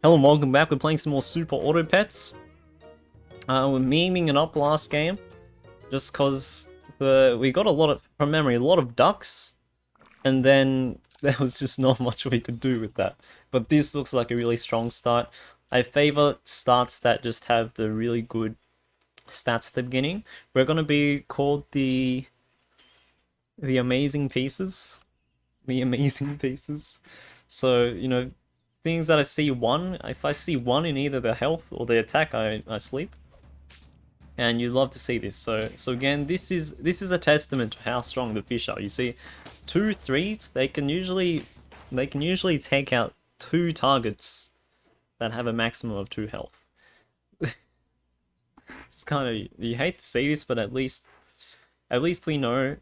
Hello and welcome back. We're playing some more Super Auto Pets. We're memeing it up last game, just cause we got a lot of, from memory, a lot of ducks, and then there was just not much we could do with that. But this looks like a really strong start. I favor starts that just have the really good stats at the beginning. We're gonna be called the amazing pieces, the amazing pieces. So things that I see one, if I see one in either the health or the attack, I sleep. And you love to see this. So again, this is a testament to how strong the fish are. You see, 2 3s, they can usually take out 2 targets that have a maximum of 2 health. It's kind of, you hate to see this, but at least we know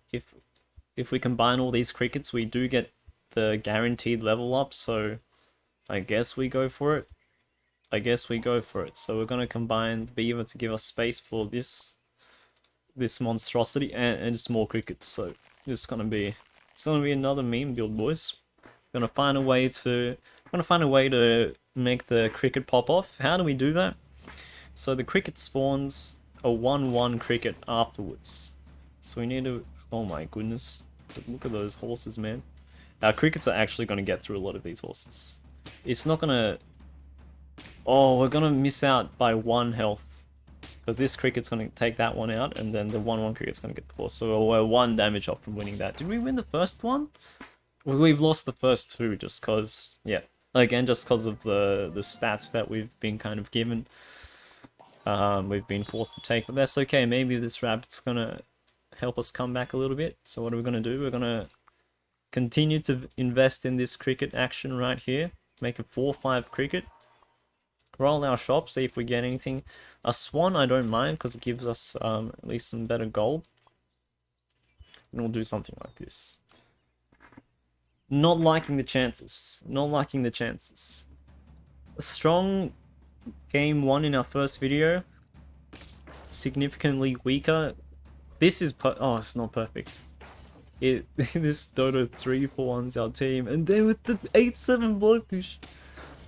if we combine all these crickets, we do get the guaranteed level up. So I guess we go for it. So we're gonna combine Beaver to give us space for this monstrosity and just more crickets. So it's gonna be another meme build, boys. Gonna find a way to make the cricket pop off. How do we do that? So the cricket spawns a 1/1 cricket afterwards. So we need to, oh my goodness, look at those horses, man. Our crickets are actually gonna get through a lot of these horses. It's not gonna, oh, we're gonna miss out by 1 health. Because this cricket's gonna take that one out, and then the 1/1 cricket's gonna get the horse. So we're 1 damage off from winning that. Did we win the first one? Well, we've lost the first 2 just cause, yeah. Again, just cause of the stats that we've been kind of given. We've been forced to take, but that's okay. Maybe this rabbit's gonna help us come back a little bit. So what are we gonna do? We're gonna continue to invest in this cricket action right here. Make a 4/5 cricket. Roll our shop, see if we get anything. A swan I don't mind because it gives us at least some better gold. And we'll do something like this. Not liking the chances. A strong game 1 in our first video. Significantly weaker. This is oh, it's not perfect. This Dodo 3-4-1's our team, and then with the 8/7 blowfish.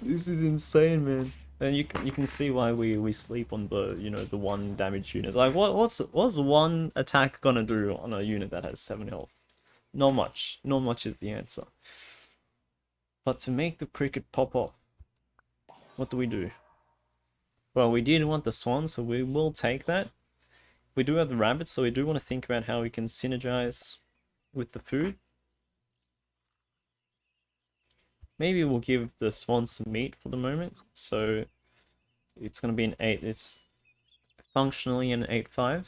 This is insane, man. And you can see why we sleep on the the 1 damage units. Like what's 1 attack gonna do on a unit that has 7 health? Not much. Not much is the answer. But to make the cricket pop off, what do we do? Well, we did want the swan, so we will take that. We do have the rabbits, so we do want to think about how we can synergize with the food. Maybe we'll give the swan some meat for the moment. So it's going to be an 8. It's functionally an 8/5.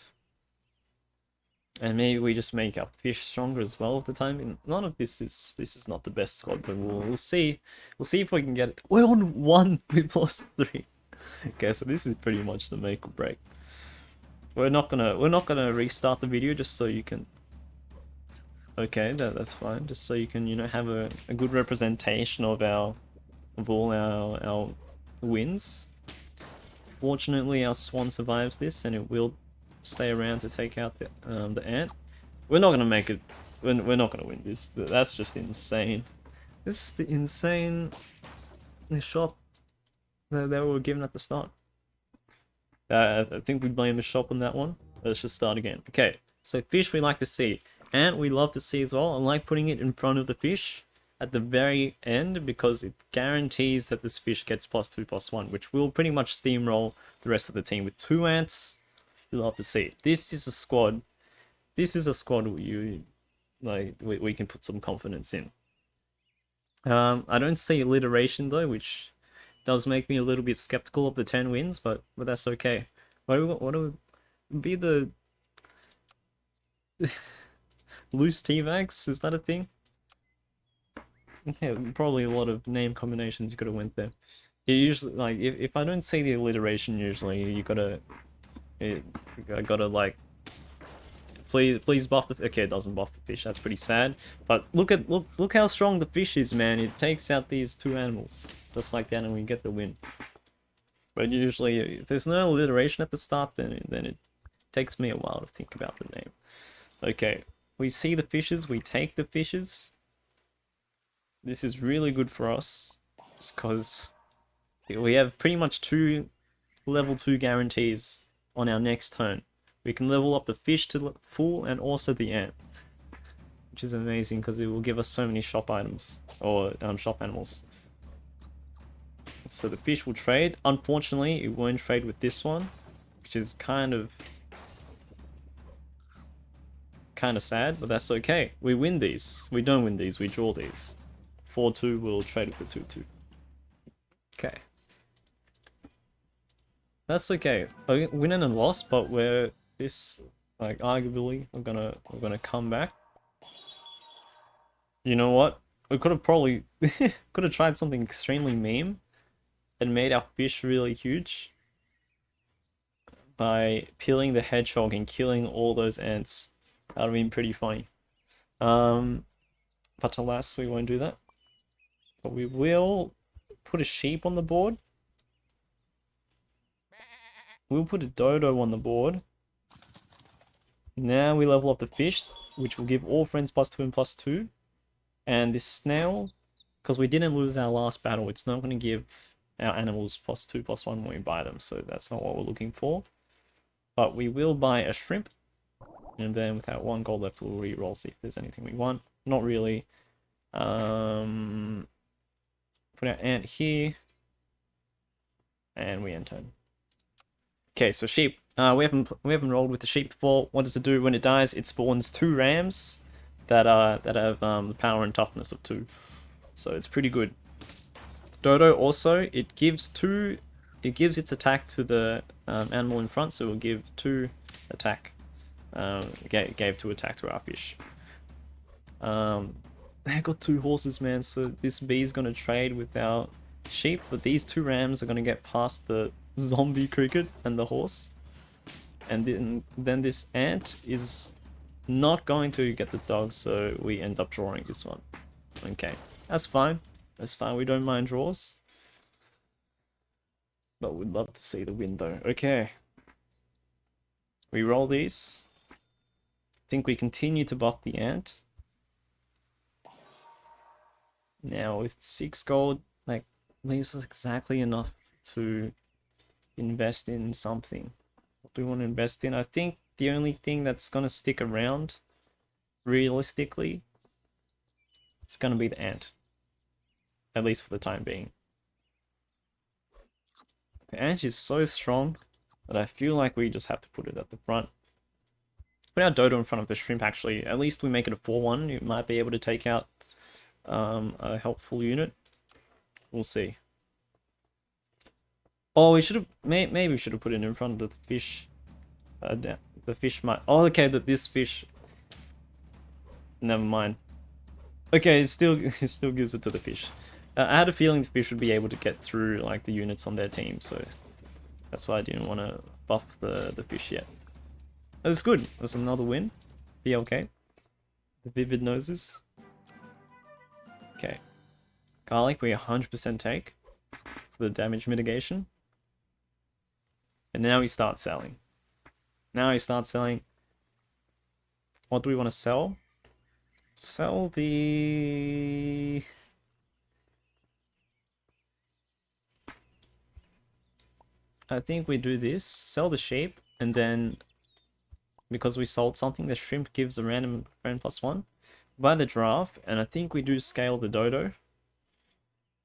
And maybe we just make our fish stronger as well at the time. And none of this is not the best squad, but we'll see. We'll see if we can get it. We're on 1. We've lost 3. Okay, so this is pretty much the make or break. We're not gonna restart the video just so you can. Okay, that's fine. Just so you can have a good representation of all our wins. Fortunately, our swan survives this, and it will stay around to take out the ant. We're not gonna make it. We're not gonna win this. That's just insane. It's just the insane shot that we were given at the start. I think we blame the shop on that one. Let's just start again. Okay, so fish we like to see. Ant we love to see as well. I like putting it in front of the fish at the very end because it guarantees that this fish gets +2/+1, which will pretty much steamroll the rest of the team. With 2 ants, we love to see it. This is a squad. We can put some confidence in. I don't see alliteration though, which does make me a little bit skeptical of the 10 wins, but that's okay. What do we be the loose T-Max? Is that a thing? Yeah, probably a lot of name combinations you could have went there. You usually, like, if I don't see the alliteration, usually you gotta like, please buff the. Okay, it doesn't buff the fish. That's pretty sad. But look how strong the fish is, man. It takes out these 2 animals just like that, and we get the win. But usually, if there's no alliteration at the start, then it takes me a while to think about the name. Okay, we see the fishes. We take the fishes. This is really good for us, just because We have pretty much 2 level 2 guarantees on our next turn. We can level up the fish to full and also the ant, which is amazing because it will give us so many shop items or shop animals. So the fish will trade. Unfortunately, it won't trade with this one, which is kind of sad, but that's okay. We win these. We don't win these, we draw these. 4-2 will trade it for 2-2. Okay. That's okay. A win and a loss, but we're this like arguably we're gonna come back. You know what? We could have probably could have tried something extremely meme and made our fish really huge by peeling the hedgehog and killing all those ants. That would have been pretty funny. But alas, we won't do that. But we will put a sheep on the board. We'll put a dodo on the board. Now we level up the fish, which will give all friends +2 and +2. And this snail, because we didn't lose our last battle, it's not going to give our animals +2, +1 when we buy them. So that's not what we're looking for. But we will buy a shrimp. And then with that 1 gold left, we'll re-roll, see if there's anything we want. Not really. Put our ant here. And we end turn. Okay, so sheep. We haven't rolled with the sheep before. What does it do when it dies? It spawns 2 rams that have the power and toughness of 2. So it's pretty good. Dodo also, it gives its attack to the animal in front, so it will give 2 attack. It gave 2 attack to our fish. I got 2 horses, man, so this bee is gonna trade with our sheep, but these 2 rams are gonna get past the zombie cricket and the horse. And then this ant is not going to get the dog, so we end up drawing this one. Okay, that's fine. That's fine, we don't mind draws. But we'd love to see the win though. Okay. We roll these. I think we continue to buff the ant. Now with 6 gold, like, leaves us exactly enough to invest in something. What do we want to invest in? I think the only thing that's going to stick around, realistically, it's going to be the ant. At least for the time being. The ant is so strong that I feel like we just have to put it at the front. Put our dodo in front of the shrimp, actually. At least we make it a 4-1. You might be able to take out a helpful unit. We'll see. Oh, we should have... Maybe we should have put it in front of the fish. The fish might... Oh, okay, this fish... Never mind. Okay, it still gives it to the fish. I had a feeling the fish would be able to get through like the units on their team, so that's why I didn't want to buff the fish yet. That's good. That's another win. Be okay. The vivid noses. Okay. Garlic, we 100% take for the damage mitigation. And now we start selling. What do we want to sell? Sell the... I think we do this. Sell the sheep, and then because we sold something, the shrimp gives a random friend +1. Buy the giraffe, and I think we do scale the dodo.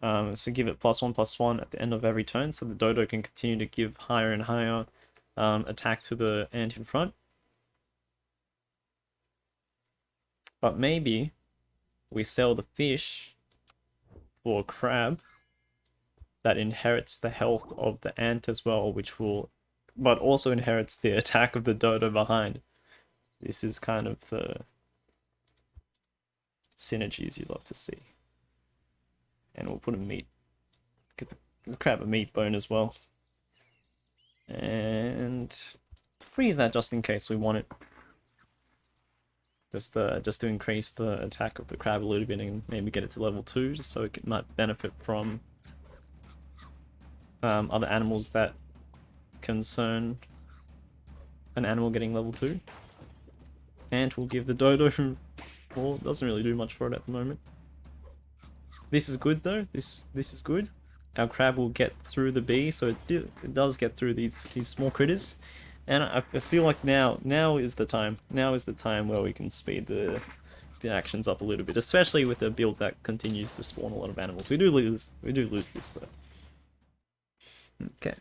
So give it +1/+1 at the end of every turn, so the dodo can continue to give higher and higher attack to the ant in front. But maybe we sell the fish for a crab that inherits the health of the ant as well, but also inherits the attack of the dodo behind. This is kind of the synergies you'd love to see. And we'll put a meat. Get the crab a meat bone as well. And freeze that just in case we want it. Just to increase the attack of the crab a little bit and maybe get it to level 2, just so it might benefit from other animals that concern an animal getting level 2. And we'll give the dodo, well, doesn't really do much for it at the moment. This is good though. This is good. our crab will get through the bee, so it does get through these small critters. And I feel like now is the time. Now is the time where we can speed the actions up a little bit, especially with a build that continues to spawn a lot of animals. We do lose this though. Okay.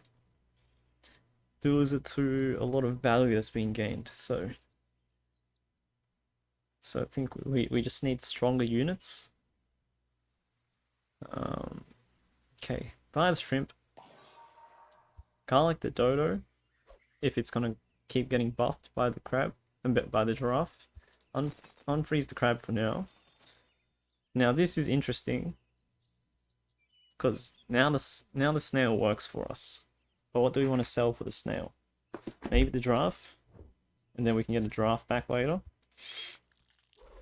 Do lose it to a lot of value that's been gained, so I think we just need stronger units. Okay, buy the shrimp. Garlic the dodo, if it's gonna keep getting buffed by the crab, and by the giraffe. Unfreeze the crab for now. Now this is interesting, because now the snail works for us. But what do we want to sell for the snail? Maybe the giraffe, and then we can get a giraffe back later.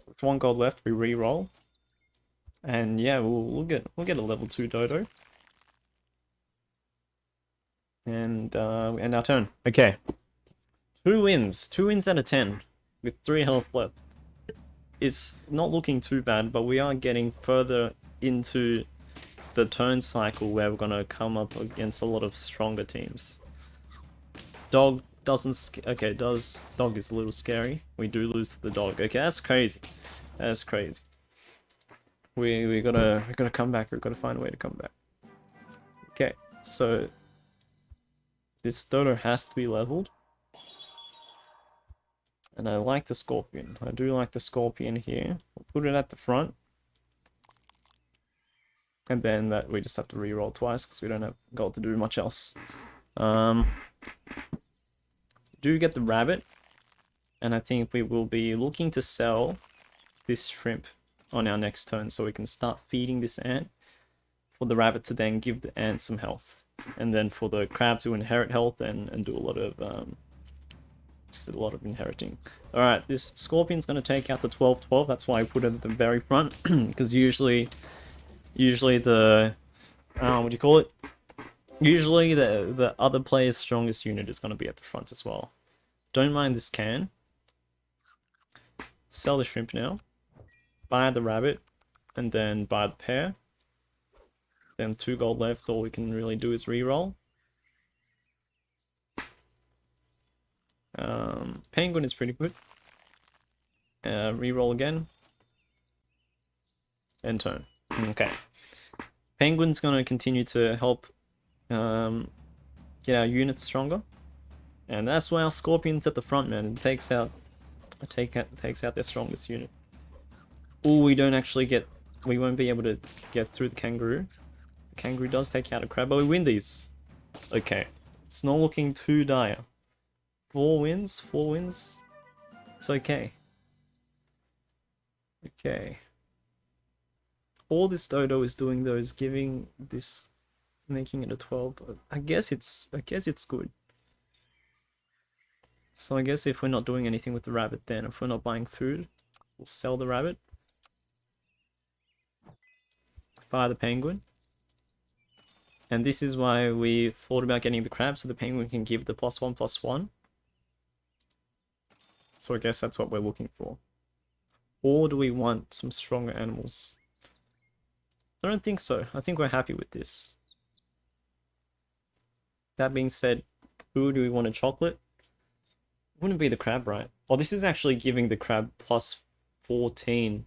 With 1 gold left, we re-roll, and yeah, we'll get a level 2 dodo. And our turn. Okay, 2 wins out of 10 with 3 health left. It's not looking too bad, but we are getting further into the turn cycle where we're gonna come up against a lot of stronger teams. Dog doesn't okay, dog is a little scary. We do lose to the dog. Okay, that's crazy. That's crazy. We gotta come back. We gotta find a way to come back. Okay, so this dodo has to be leveled. And I like the scorpion. I do like the scorpion here. We'll put it at the front. And then that we just have to re-roll twice because we don't have gold to do much else. Do get the rabbit. And I think we will be looking to sell this shrimp on our next turn so we can start feeding this ant for the rabbit to then give the ant some health. And then for the crab to inherit health and do a lot of just a lot of inheriting. Alright, this scorpion's gonna take out the 12-12, that's why I put it at the very front. Because usually the what do you call it? Usually the other player's strongest unit is gonna be at the front as well. Don't mind this can. Sell the shrimp now. Buy the rabbit, and then buy the pear. Then 2 gold left, all we can really do is re-roll. Penguin is pretty good. Re-roll again. And turn. Okay. Penguin's gonna continue to help get our units stronger. And that's why our scorpion's at the front, man. It takes out their strongest unit. Oh, we don't actually get, we won't be able to get through the kangaroo. The kangaroo does take out a crab, but we win these. Okay. It's not looking too dire. 4 wins? It's okay. Okay. All this dodo is doing though is giving this, making it a 12. I guess it's good. So I guess if we're not doing anything with the rabbit then, if we're not buying food, we'll sell the rabbit. Buy the penguin. And this is why we thought about getting the crab, so the penguin can give the +1/+1. So I guess that's what we're looking for. Or do we want some stronger animals? I don't think so. I think we're happy with this. That being said, who do we want a chocolate? Wouldn't be the crab, right? Oh, this is actually giving the crab +14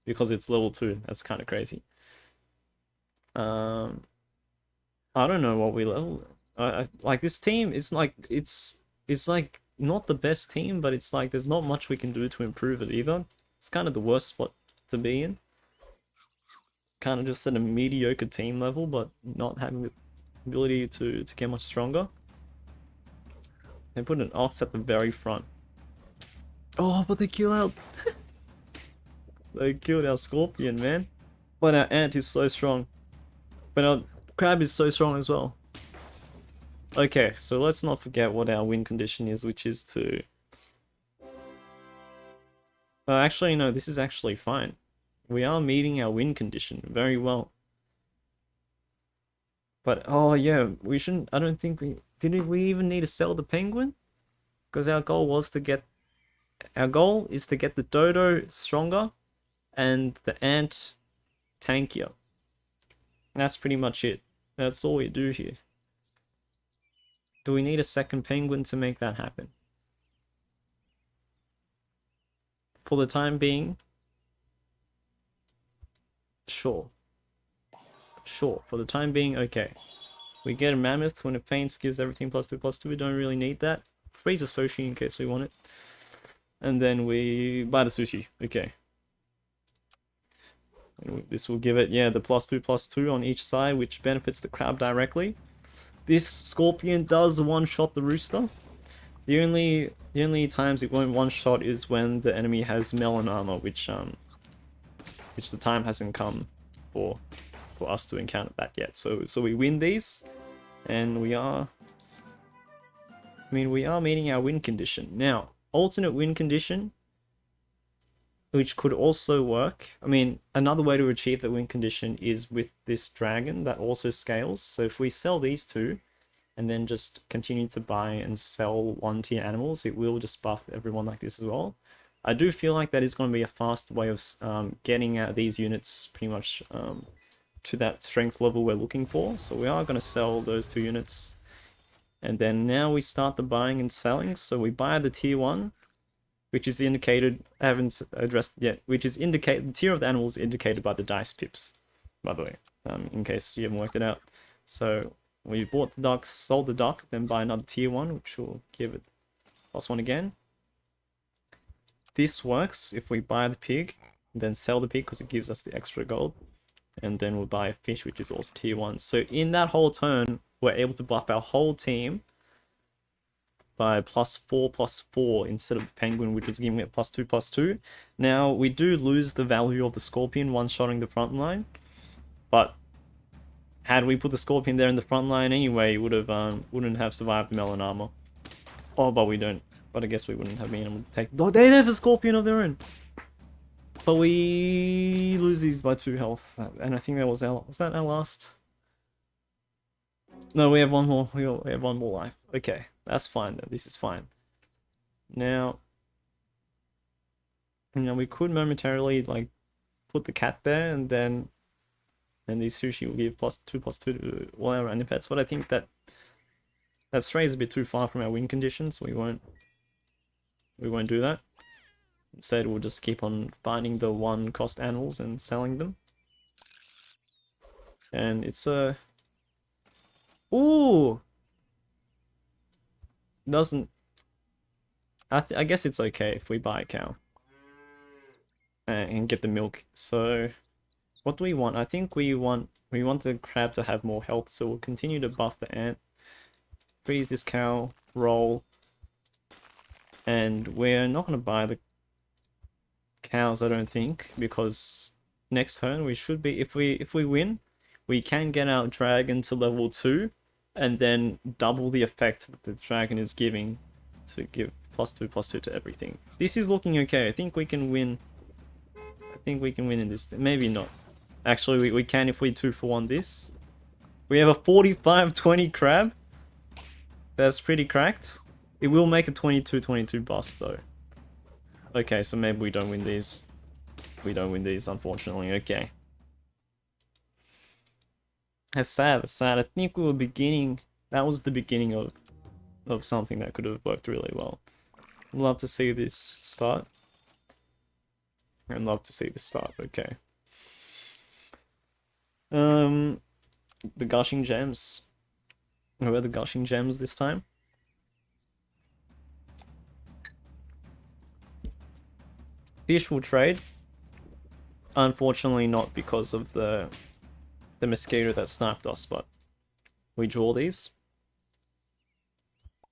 because it's level 2. That's kind of crazy. I don't know what we level. Like this team is like it's like not the best team, but it's like there's not much we can do to improve it either. It's kind of the worst spot to be in. Kind of just at a mediocre team level, but not having the ability to get much stronger. They put an ox at the very front. Oh, but they kill out. They killed our scorpion, man. But our ant is so strong. But our crab is so strong as well. Okay, so let's not forget what our win condition is, which is to... actually, no, this is actually fine. We are meeting our win condition very well. But, oh yeah, we shouldn't... I don't think we... Did we even need to sell the penguin? Because our goal was to get... Our goal is to get the dodo stronger and the ant tankier. That's pretty much it. That's all we do here. Do we need a second penguin to make that happen? For the time being, sure. Sure, for the time being, okay. We get a mammoth when it faints, gives everything +2/+2. We don't really need that. Freeze a sushi in case we want it. And then we buy the sushi. Okay. And this will give it, yeah, the +2/+2 on each side, which benefits the crab directly. This scorpion does one-shot the rooster. The only times it won't one-shot is when the enemy has melon armor, which the time hasn't come for us to encounter that yet. So we win these, and we are meeting our win condition. Now, alternate win condition, which could also work. I mean, another way to achieve the win condition is with this dragon that also scales. So if we sell these two, and then just continue to buy and sell 1-tier animals, it will just buff everyone like this as well. I do feel like that is going to be a fast way of getting out these units pretty much to that strength level we're looking for. So we are going to sell those 2 units. And then now we start the buying and selling. So we buy the tier 1, which is indicated, I haven't addressed it yet, which is indicated, the tier of the animals indicated by the dice pips, by the way, in case you haven't worked it out. So we bought the duck, sold the duck, then buy another tier 1, which will give it +1 again. This works if we buy the pig, then sell the pig because it gives us the extra gold. And then we'll buy a fish, which is also tier 1. So in that whole turn, we're able to buff our whole team by +4/+4 instead of the penguin, which is giving it +2/+2. Now, we do lose the value of the scorpion one-shotting the front line, but had we put the scorpion there in the front line anyway, it wouldn't have survived the melon armor. Oh, but we don't. But I guess we wouldn't have been able to take... Oh, they have a scorpion of their own! But we lose these by 2 health, and I think that was our... Was that our last? No, we have one more. We have one more life. Okay, that's fine though. This is fine. Now, we could momentarily like put the cat there, and then the sushi will give +2/+2 to all our random pets. But I think that strays a bit too far from our win conditions. We won't do that. Instead, we'll just keep on finding the 1-cost animals and selling them. And it's a... Ooh! Doesn't... I guess it's okay if we buy a cow. And get the milk. So, what do we want? I think we want the crab to have more health, so we'll continue to buff the ant. Freeze this cow, roll. And we're not going to buy the cows, I don't think, because next turn we should be, if we win, we can get our dragon to level 2 and then double the effect that the dragon is giving to give +2/+2 to everything. This is looking okay. I think we can win. I think we can win in this. Maybe not. Actually, we can if we 2-for-1 this. We have a 45-20 crab. That's pretty cracked. It will make a 22-22 bust though. Okay, so maybe we don't win these. We don't win these, unfortunately. Okay. That's sad, that's sad. I think we were beginning... That was the beginning of something that could have worked really well. Love to see this start. I'd love to see this start, okay. The gushing gems. Where are the gushing gems this time? Fish will trade. Unfortunately not because of the mosquito that sniped us, but we draw these.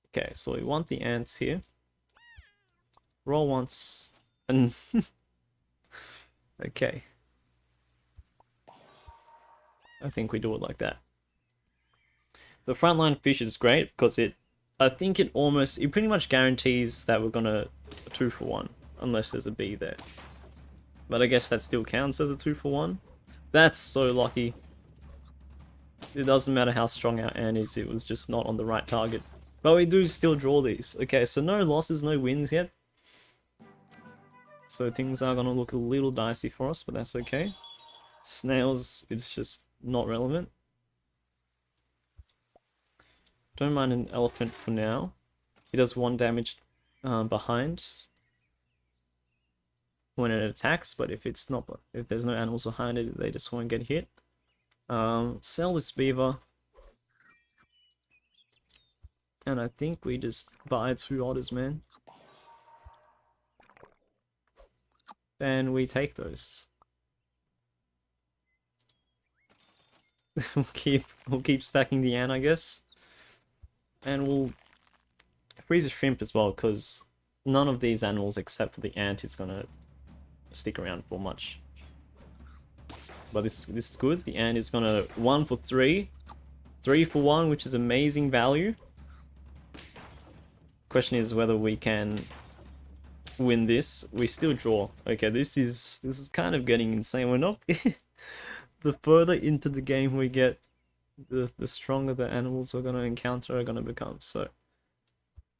Okay, so we want the ants here. Roll once, and... okay. I think we do it like that. The frontline fish is great because I think it pretty much guarantees that we're gonna 2-for-1, unless there's a bee there. But I guess that still counts as a 2-for-1. That's so lucky. It doesn't matter how strong our ant is, it was just not on the right target. But we do still draw these. Okay, so no losses, no wins yet. So things are gonna look a little dicey for us, but that's okay. Snails, it's just not relevant. Don't mind an elephant for now. It does 1 damage behind when it attacks, but if it's not, if there's no animals behind it, they just won't get hit. Sell this beaver. And I think we just buy 2 otters, man. And we take those. we'll keep stacking the ant, I guess. And we'll freeze a shrimp as well, because none of these animals except for the ant is gonna stick around for much. But this is good. The ant is gonna 1 for 3. 3 for 1, which is amazing value. Question is whether we can win this. We still draw. Okay, this is kind of getting insane. We're not the further into the game we get, the stronger the animals we're gonna encounter are gonna become, so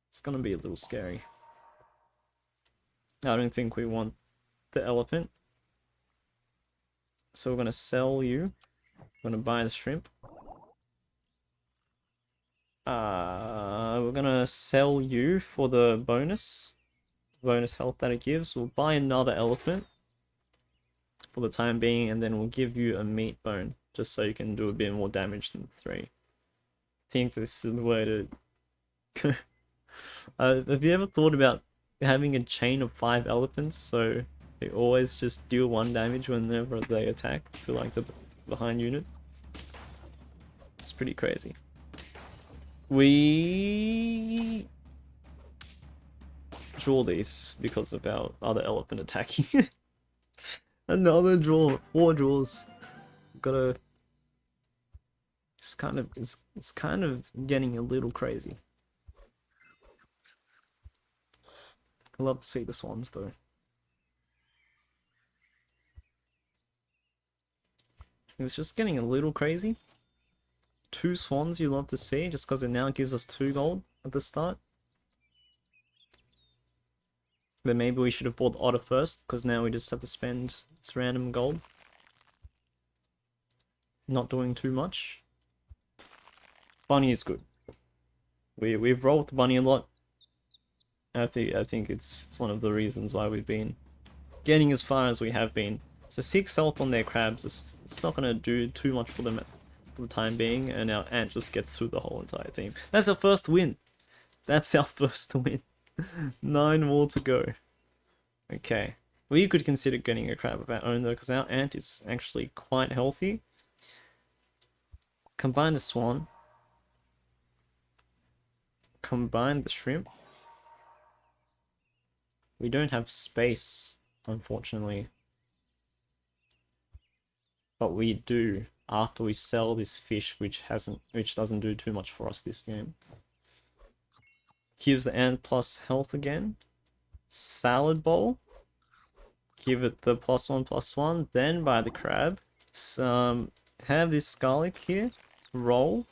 it's gonna be a little scary. I don't think we want the elephant. So we're gonna sell you. We're gonna buy the shrimp. We're gonna sell you for the bonus health that it gives. We'll buy another elephant for the time being, and then we'll give you a meat bone just so you can do a bit more damage than 3. I think this is the way to go. Have you ever thought about having a chain of 5 elephants so they always just deal 1 damage whenever they attack to like the behind unit? It's pretty crazy. We draw these because of our other elephant attacking. Another draw, 4 draws. Gotta. It's kind of getting a little crazy. I love to see the swans though. It's just getting a little crazy. 2 swans you love to see just because it now gives us 2 gold at the start. Then maybe we should have bought the otter first, because now we just have to spend its random gold. Not doing too much. Bunny is good. We've rolled the bunny a lot. I think it's one of the reasons why we've been getting as far as we have been. So 6 health on their crabs, it's not gonna do too much for them for the time being, and our ant just gets through the whole entire team. That's our first win. That's our first win. 9 more to go. Okay. We could consider getting a crab of our own though, because our ant is actually quite healthy. Combine the swan. Combine the shrimp. We don't have space, unfortunately. But we do after we sell this fish, which doesn't do too much for us this game. Gives the ant plus health again. Salad bowl. Give it the +1/+1. Then buy the crab. Have this garlic here. Roll.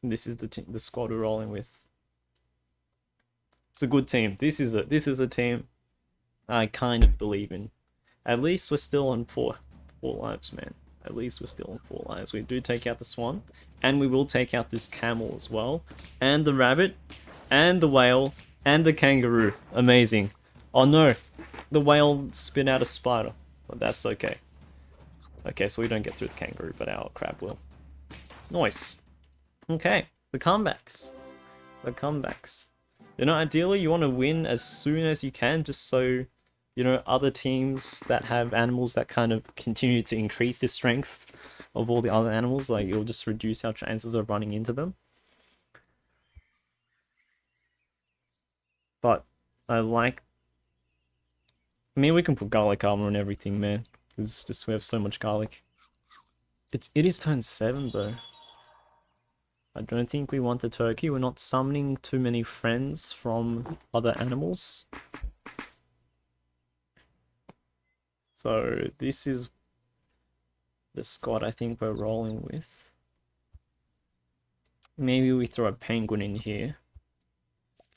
This is the squad we're rolling with. It's a good team. This is a team I kind of believe in. At least we're still on 4 lives, man. At least we're still on 4 lives. We do take out the swan, and we will take out this camel as well, and the rabbit, and the whale, and the kangaroo. Amazing. Oh no, the whale spit out a spider, but that's okay. Okay, so we don't get through the kangaroo, but our crab will. Nice. Okay, the comebacks. The comebacks. You know, ideally you want to win as soon as you can, just so, you know, other teams that have animals that kind of continue to increase the strength of all the other animals, like it'll just reduce our chances of running into them. But I mean, we can put garlic armor on everything, man. It's just we have so much garlic. It is turn 7 though. I don't think we want the turkey. We're not summoning too many friends from other animals. So this is the squad I think we're rolling with. Maybe we throw a penguin in here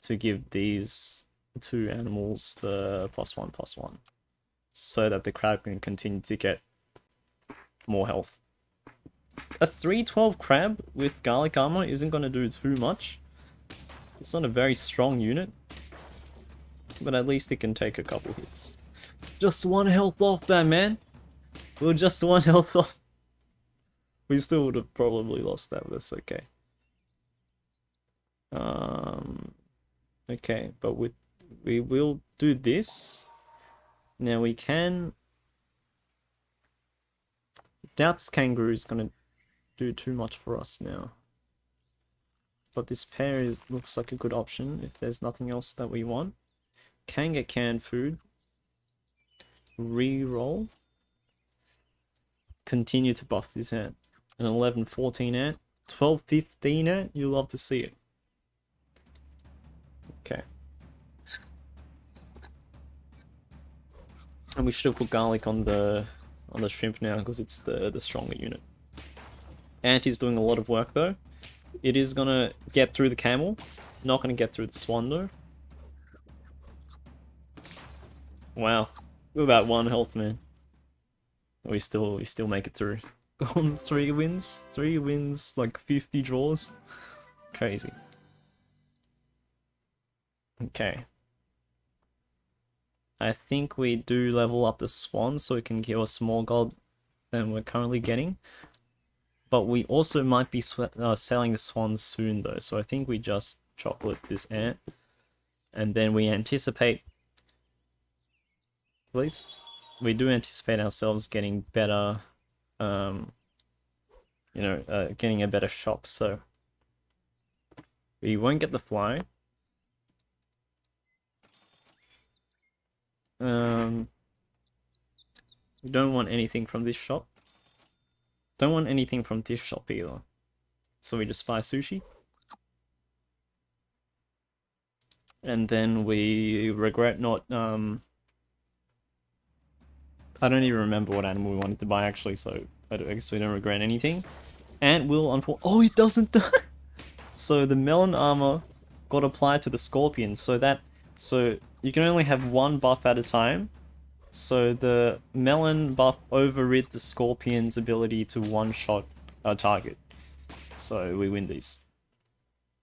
to give these 2 animals the +1/+1, so that the crab can continue to get more health. A 312 crab with garlic armor isn't gonna do too much. It's not a very strong unit, but at least it can take a couple hits. Just one health off that, man. We're just one health off. We still would have probably lost that, but that's okay. Okay, but we will do this. Now we can... Doubt this kangaroo is gonna do too much for us now. But this pear looks like a good option if there's nothing else that we want. Can get canned food. Re-roll. Continue to buff this ant. An 11-14 ant. 12-15 ant. You'll love to see it. Okay. And we should have put garlic on the shrimp now because it's the stronger unit. Ant is doing a lot of work though. It is gonna get through the camel. Not gonna get through the swan though. Wow. We're about 1 health, man. We still make it through. On 3 wins? 3 wins, like 50 draws? Crazy. Okay. I think we do level up the swan so it can give us more gold than we're currently getting. But we also might be selling the swans soon though, so I think we just chocolate this ant. And then we anticipate... Please? We do anticipate ourselves getting better... getting a better shop, so... We won't get the fly. We don't want anything from this shop. Don't want anything from this shop either. So we just buy sushi. And then we regret not, I don't even remember what animal we wanted to buy actually, so I guess we don't regret anything. Ant will oh, it doesn't die! So the melon armor got applied to the scorpion, so you can only have 1 buff at a time. So the melon buff overrid the scorpion's ability to one-shot a target. So we win these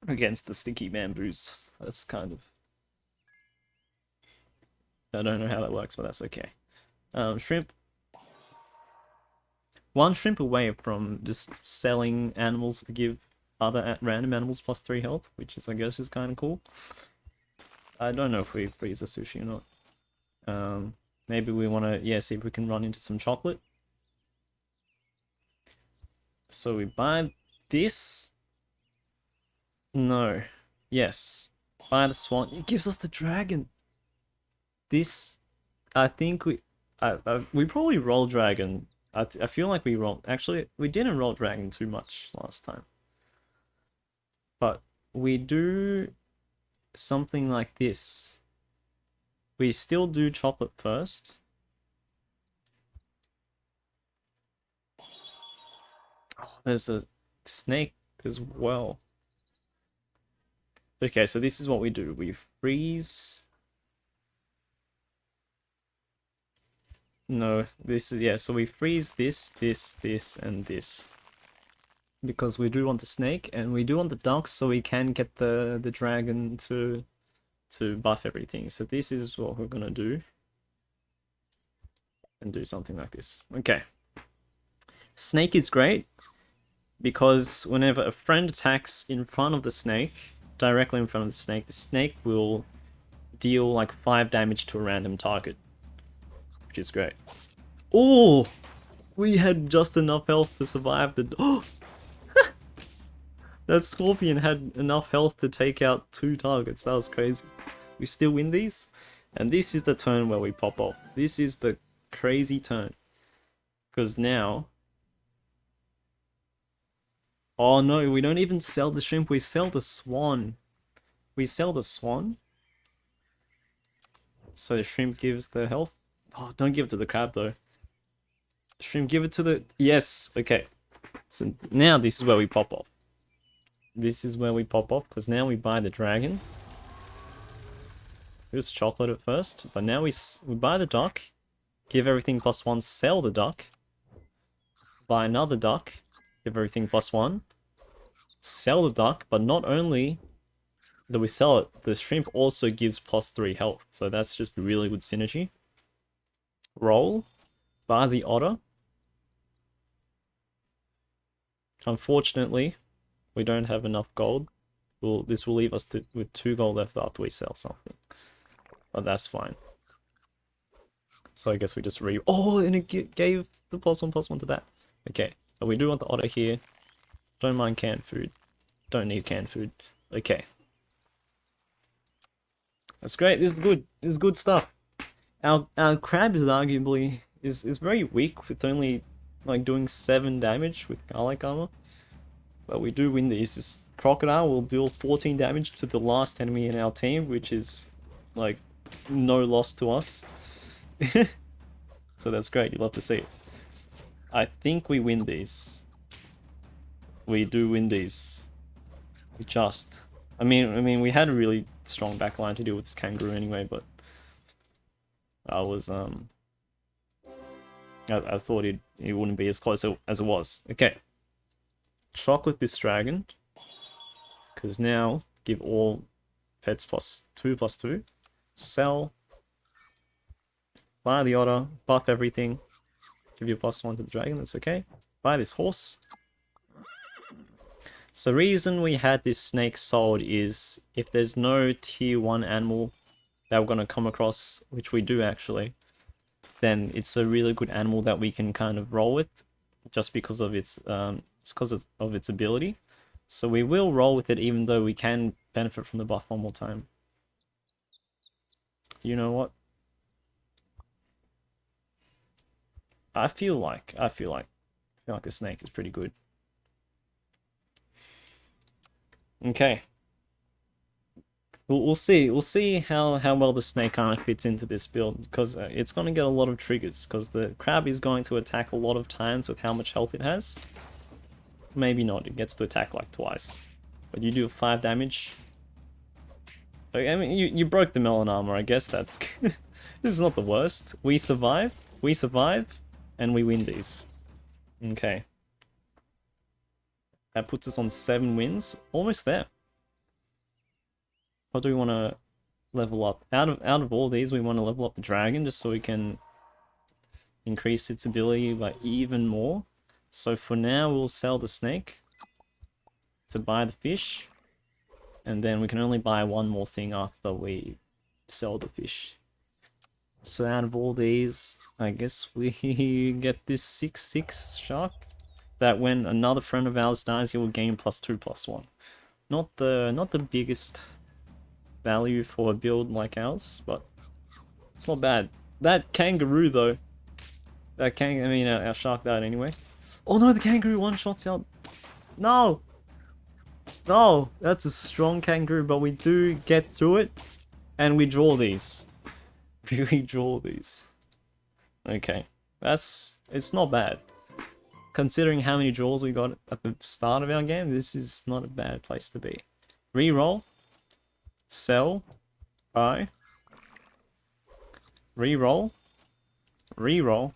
against the sticky bamboos. That's kind of... I don't know how that works, but that's okay. Shrimp. 1 shrimp away from just selling animals to give other random animals +3 health, which is, I guess, is kind of cool. I don't know if we freeze the sushi or not. Maybe we want to, see if we can run into some chocolate. So we buy this. No. Yes. Buy the swan. It gives us the dragon. This, I think we probably roll dragon. I feel like we rolled. Actually, we didn't roll dragon too much last time. But we do something like this. We still do chocolate first. Oh, there's a snake as well. Okay, so this is what we do. We freeze. No, this is, so we freeze this, and this. Because we do want the snake, and we do want the ducks, so we can get the dragon to buff everything. So this is what we're gonna do. And do something like this. Okay. Snake is great, because whenever a friend attacks in front of the snake, directly in front of the snake will deal like 5 damage to a random target. Which is great. Oh! We had just enough health to survive the... Oh! That scorpion had enough health to take out 2 targets. That was crazy. We still win these. And this is the turn where we pop off. This is the crazy turn. Because now... Oh no, we don't even sell the shrimp. We sell the swan. We sell the swan. So the shrimp gives the health. Oh, don't give it to the crab though. Shrimp, give it to the... Yes, okay. So now this is where we pop off. This is where we pop off, because now we buy the dragon. It was chocolate at first, but now we buy the duck, give everything +1, sell the duck, buy another duck, Give everything +1. Sell the duck, but not only do we sell it, the shrimp also gives +3 health. So that's just really good synergy. Roll. Buy the otter. Unfortunately, we don't have enough gold. This will leave us with 2 gold left after we sell something. But that's fine. So I guess we just Oh, and it gave the +1/+1 to that. Okay, but we do want the otter here. Don't mind canned food. Don't need canned food. Okay. That's great. This is good. This is good stuff. Our crab is arguably is very weak with only like doing 7 damage with garlic armor. But we do win these. This crocodile will deal 14 damage to the last enemy in our team, which is like no loss to us. So that's great. You love to see it. I think we win these. We do win these. We just. I mean, we had a really strong backline to deal with this kangaroo anyway, but I was I thought it wouldn't be as close as it was. Okay. Chocolate this dragon. Because now give all pets +2/+2. Sell. Buy the otter. Buff everything. Give you +1 to the dragon. That's okay. Buy this horse. So the reason we had this snake sold is if there's no tier 1 animal that we're going to come across, which we do actually, then it's a really good animal that we can kind of roll with just because of its ability. So we will roll with it even though we can benefit from the buff one more time. You know what? I feel like a snake is pretty good. Okay. We'll see how well the snake kind of fits into this build, because it's going to get a lot of triggers, because the crab is going to attack a lot of times with how much health it has. Maybe not, it gets to attack like twice. But you do 5 damage. I mean, you broke the melon armor, I guess that's... This is not the worst. We survive, and we win these. Okay. That puts us on 7 wins. Almost there. What do we want to level up? Out of all these, we want to level up the dragon just so we can increase its ability by even more. So for now, we'll sell the snake to buy the fish. And then we can only buy one more thing after we sell the fish. So out of all these, I guess we get this 6/6 shark. That when another friend of ours dies, he will gain +2/+1. Not the biggest value for a build like ours, but it's not bad. That kangaroo though, our shark died anyway. Oh no, the kangaroo one-shots out. No! No! That's a strong kangaroo, but we do get through it, and we draw these. We draw these. Okay. It's not bad. Considering how many draws we got at the start of our game, this is not a bad place to be. Reroll. Sell. Buy. Reroll. Reroll.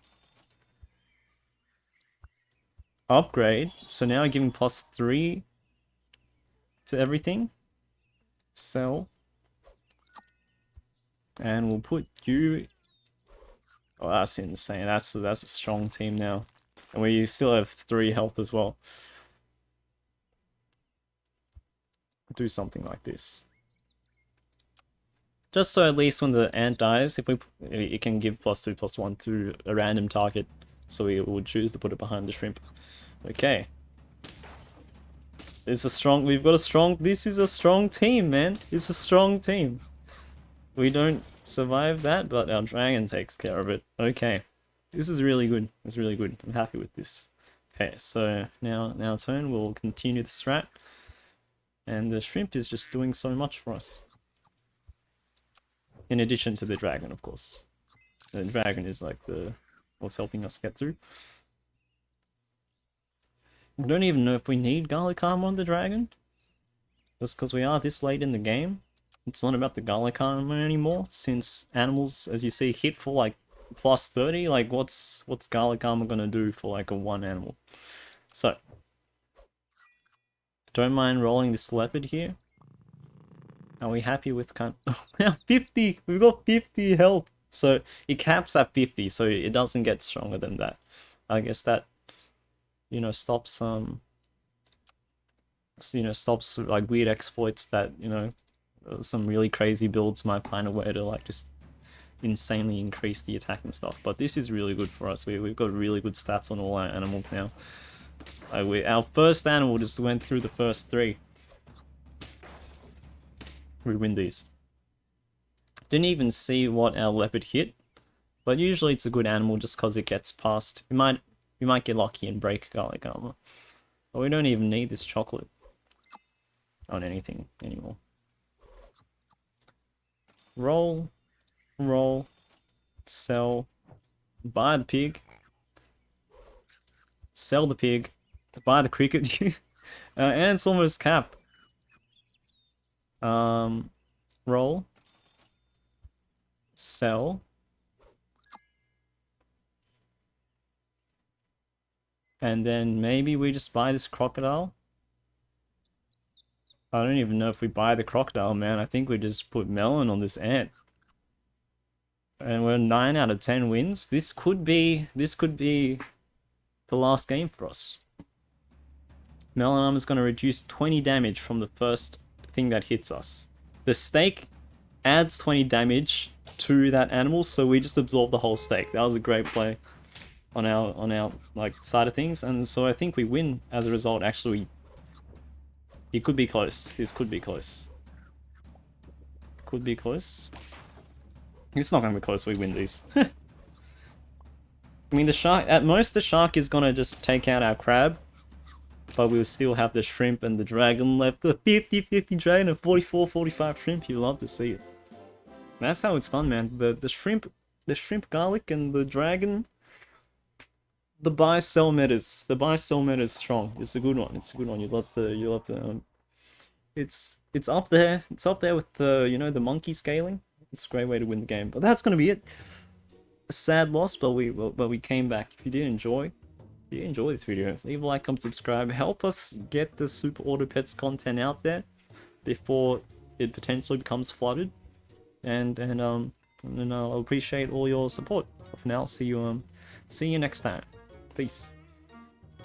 Upgrade. So now I'm giving +3 to everything. Sell. And we'll put you... Oh, that's insane. That's a strong team now. And we still have 3 health as well. Do something like this. Just so at least when the ant dies, it can give +2/+1 to a random target. So we will choose to put it behind the shrimp. Okay. This is this is a strong team, man. It's a strong team. We don't survive that, but our dragon takes care of it. Okay. This is really good. It's really good. I'm happy with this. Okay, so now turn, we'll continue the strat. And the shrimp is just doing so much for us. In addition to the dragon, of course. The dragon is like what's helping us get through. I don't even know if we need garlic armor on the dragon. Just because we are this late in the game. It's not about the garlic armor anymore, since animals, as you see, hit for like +30. Like what's garlic armor gonna do for like a 1 animal? So Don't mind rolling this leopard here. Are we happy with kind of... 50! We've got 50 health! So it caps at 50, so it doesn't get stronger than that. I guess that, you know, stops stops like weird exploits that, you know, some really crazy builds might find a way to like just insanely increase the attack and stuff. But this is really good for us. We've got really good stats on all our animals now. Our first animal just went through the first 3. We win these. Didn't even see what our leopard hit, but usually it's a good animal just because it gets past. We might get lucky and break garlic armor. But we don't even need this chocolate on anything anymore. Roll, roll, sell, buy the pig, sell the pig, buy the cricket, and it's almost capped. Roll, sell, and then maybe we just buy this crocodile. I don't even know if we buy the crocodile, man. I think we just put melon on this ant. And we're 9 out of 10 wins. This could be the last game for us. Melon armor is going to reduce 20 damage from the first thing that hits us. The stake adds 20 damage to that animal, so we just absorb the whole stake. That was a great play on our like side of things, and so I think we win as a result. Actually, it could be close. This could be close. Could be close. It's not gonna be close. We win these. I mean, the shark, at most the shark is gonna just take out our crab, but we'll still have the shrimp and the dragon left. The 50-50 dragon and 44-45 shrimp. You love to see it. That's how it's done, man. The shrimp garlic and the dragon. The buy sell meta is strong. It's a good one. It's a good one. You love the it's up there. It's up there with the, you know, the monkey scaling. It's a great way to win the game. But that's gonna be it. A sad loss, but we came back. If you enjoy this video, leave a like, comment, subscribe. Help us get the Super Auto Pets content out there before it potentially becomes flooded. And I'll appreciate all your support. For now, see you next time. Peace.